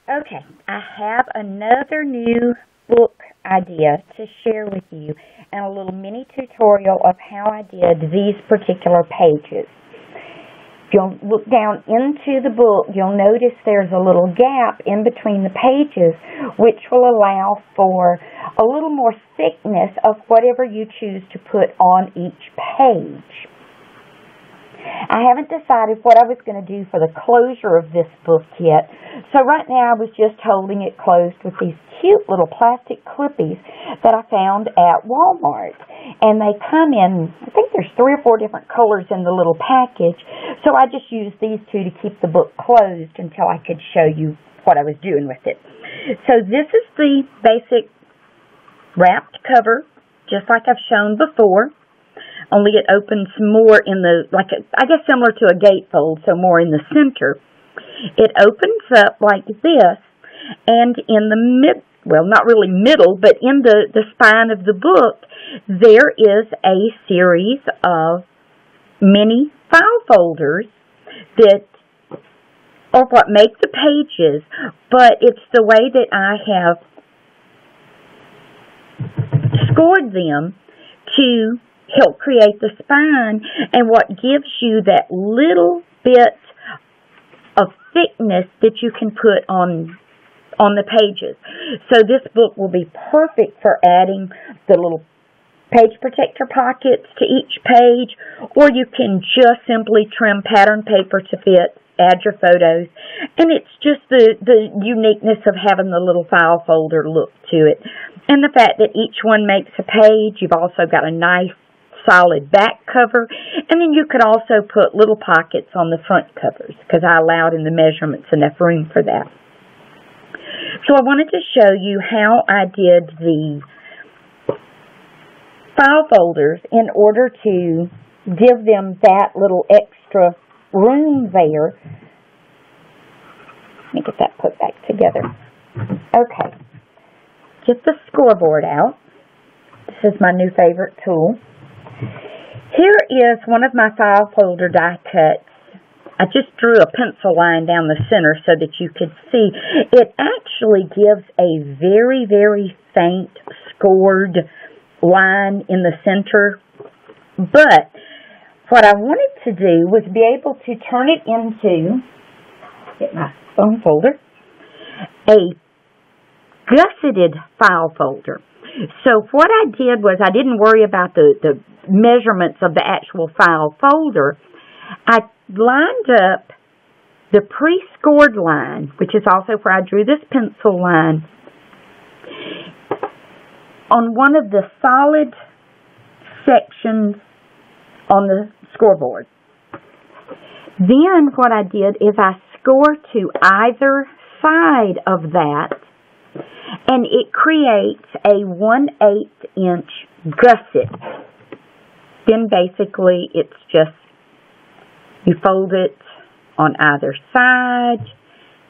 Okay, I have another new book idea to share with you and a little mini tutorial of how I did these particular pages. If you'll look down into the book, you'll notice there's a little gap in between the pages which will allow for a little more thickness of whatever you choose to put on each page. I haven't decided what I was going to do for the closure of this book yet, so right now I was just holding it closed with these cute little plastic clippies that I found at Walmart. And they come in, I think there's 3 or 4 different colors in the little package, so I just used these two to keep the book closed until I could show you what I was doing with it. So this is the basic wrapped cover, just like I've shown before. Only it opens more in the, I guess similar to a gatefold, so more in the center. It opens up like this, and in the not really middle, but in the spine of the book, there is a series of mini file folders that are what make the pages, but it's the way that I have scored them to help create the spine and what gives you that little bit of thickness that you can put on the pages. So this book will be perfect for adding the little page protector pockets to each page, or you can just simply trim pattern paper to fit, add your photos, and it's just the uniqueness of having the little file folder look to it. And the fact that each one makes a page, you've also got a nice solid back cover, and then you could also put little pockets on the front covers because I allowed in the measurements enough room for that. So I wanted to show you how I did the file folders in order to give them that little extra room there. Let me get that put back together. Okay, get the scoreboard out. This is my new favorite tool. Here is one of my file folder die cuts. I just drew a pencil line down the center so that you could see. It actually gives a very, very faint scored line in the center. But what I wanted to do was be able to turn it into, get my phone folder, a gusseted file folder. So what I did was I didn't worry about the measurements of the actual file folder. I lined up the pre-scored line, which is also where I drew this pencil line, on one of the solid sections on the scoreboard. Then what I did is I score to either side of that, and it creates a 1/8 inch gusset. Then basically it's just, you fold it on either side,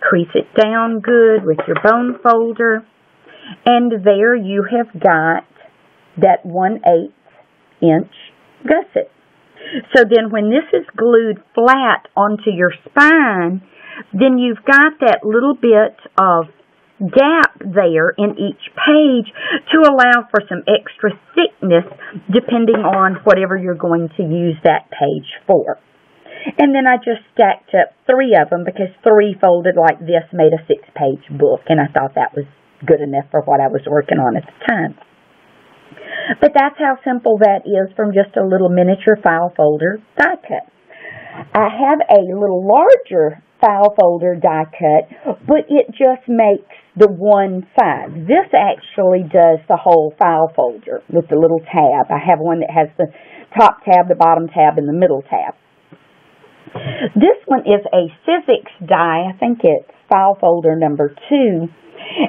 crease it down good with your bone folder, and there you have got that 1/8 inch gusset. So then when this is glued flat onto your spine, then you've got that little bit of gap there in each page to allow for some extra thickness depending on whatever you're going to use that page for. And then I just stacked up 3 of them because 3 folded like this made a 6-page book, and I thought that was good enough for what I was working on at the time. But that's how simple that is from just a little miniature file folder die cut. I have a little larger file folder die cut, but it just makes the one side. This actually does the whole file folder with the little tab. I have one that has the top tab, the bottom tab, and the middle tab. This one is a physics die. I think it's file folder number 2,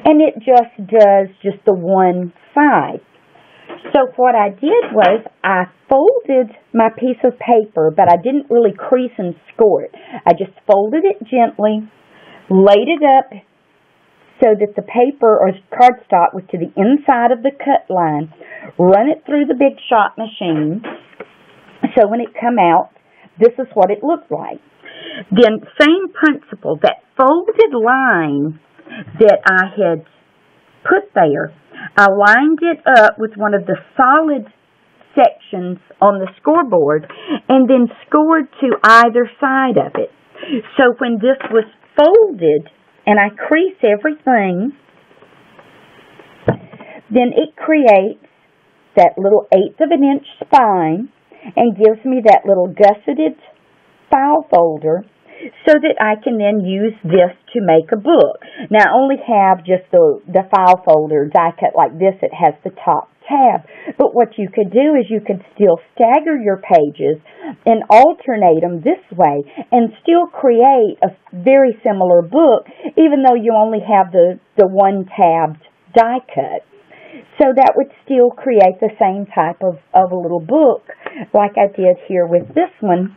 and it just does just the one side. So what I did was I folded my piece of paper, but I didn't really crease and score it. I just folded it gently, laid it up so that the paper or cardstock was to the inside of the cut line, run it through the Big Shot machine, so when it come out, this is what it looked like. Then same principle, that folded line that I had put there, I lined it up with one of the solid sections on the scoreboard and then scored to either side of it. So when this was folded and I crease everything, then it creates that little 1/8 of an inch spine and gives me that little gusseted file folder so that I can then use this to make a book. Now, I only have just the file folder die cut like this. It has the top tab. But what you could do is you could still stagger your pages and alternate them this way and still create a very similar book, even though you only have the one tabbed die cut. So that would still create the same type of a little book like I did here with this one.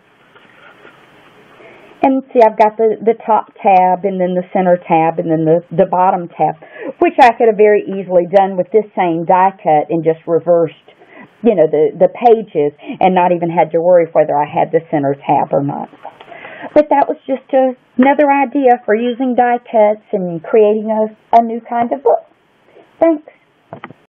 And see, I've got the top tab and then the center tab and then the bottom tab, which I could have very easily done with this same die cut and just reversed, the pages and not even had to worry whether I had the center tab or not. But that was just another idea for using die cuts and creating a new kind of book. Thanks.